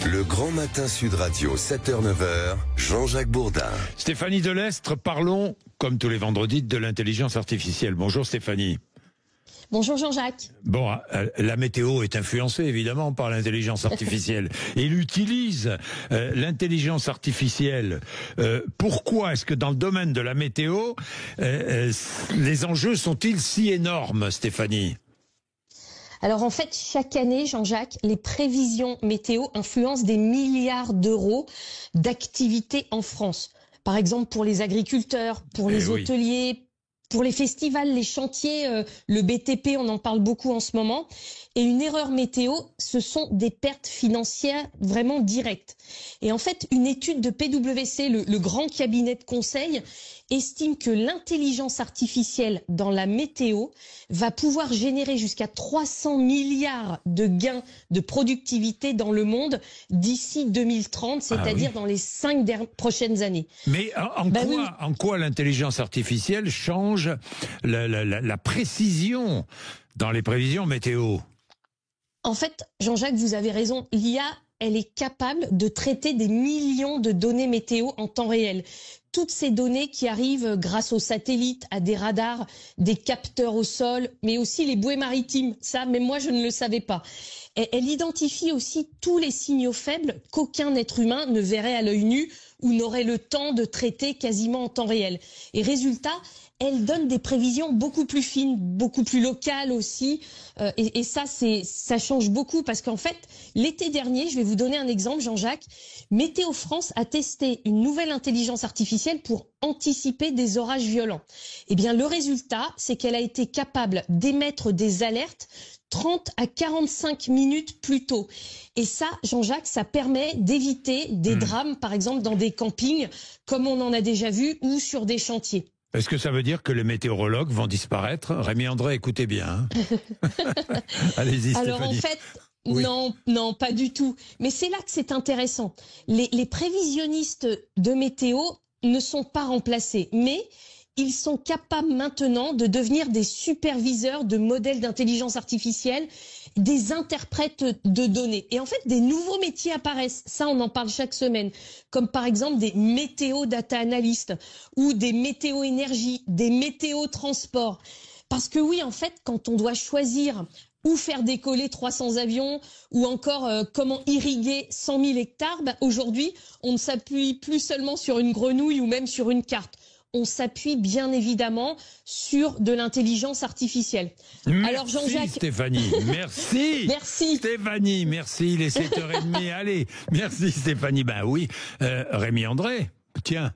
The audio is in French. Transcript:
Le Grand Matin Sud Radio, 7h-9h, Jean-Jacques Bourdin. Stéphanie Delestre, parlons, comme tous les vendredis, de l'intelligence artificielle. Bonjour Stéphanie. Bonjour Jean-Jacques. Bon, la météo est influencée évidemment par l'intelligence artificielle. Et il utilise l'intelligence artificielle. Pourquoi est-ce que dans le domaine de la météo, les enjeux sont-ils si énormes, Stéphanie ? Alors en fait, chaque année, Jean-Jacques, les prévisions météo influencent des milliards d'euros d'activité en France. Par exemple pour les agriculteurs, pour les hôteliers, pour les festivals, les chantiers, le BTP, on en parle beaucoup en ce moment. Et une erreur météo, ce sont des pertes financières vraiment directes. Et en fait, une étude de PwC, le grand cabinet de conseil, estime que l'intelligence artificielle dans la météo va pouvoir générer jusqu'à 300 milliards de gains de productivité dans le monde d'ici 2030, c'est-à-dire dans les 5 prochaines années. Mais en quoi l'intelligence artificielle change la précision dans les prévisions météo ? En fait, Jean-Jacques, vous avez raison, l'IA, elle est capable de traiter des millions de données météo en temps réel. Toutes ces données qui arrivent grâce aux satellites, à des radars, des capteurs au sol, mais aussi les bouées maritimes. Ça, même moi, je ne le savais pas. Elle identifie aussi tous les signaux faibles qu'aucun être humain ne verrait à l'œil nu ou n'aurait le temps de traiter quasiment en temps réel. Et résultat, elle donne des prévisions beaucoup plus fines, beaucoup plus locales aussi. Et ça change beaucoup parce qu'en fait, l'été dernier, je vais vous donner un exemple, Jean-Jacques, Météo France a testé une nouvelle intelligence artificielle pour anticiper des orages violents. Eh bien, le résultat, c'est qu'elle a été capable d'émettre des alertes 30 à 45 minutes plus tôt. Et ça, Jean-Jacques, ça permet d'éviter des drames, par exemple, dans des campings, comme on en a déjà vu, ou sur des chantiers. Est-ce que ça veut dire que les météorologues vont disparaître ? Rémi André, écoutez bien. Allez-y, Stéphanie. Alors en fait, non, pas du tout. Mais c'est là que c'est intéressant. Les prévisionnistes de météo ne sont pas remplacés, mais ils sont capables maintenant de devenir des superviseurs de modèles d'intelligence artificielle, des interprètes de données. Et en fait, des nouveaux métiers apparaissent. Ça, on en parle chaque semaine. Comme par exemple des météo data analystes ou des météo énergie, des météo transports. Parce que oui, en fait, quand on doit choisir ou faire décoller 300 avions, ou encore comment irriguer 100 000 hectares, aujourd'hui, on ne s'appuie plus seulement sur une grenouille ou même sur une carte. On s'appuie bien évidemment sur de l'intelligence artificielle. Merci. Alors Jean-Jacques, Stéphanie, merci. Merci. Stéphanie, merci, il est 7h30, allez. Merci Stéphanie, ben oui, Rémi André, tiens.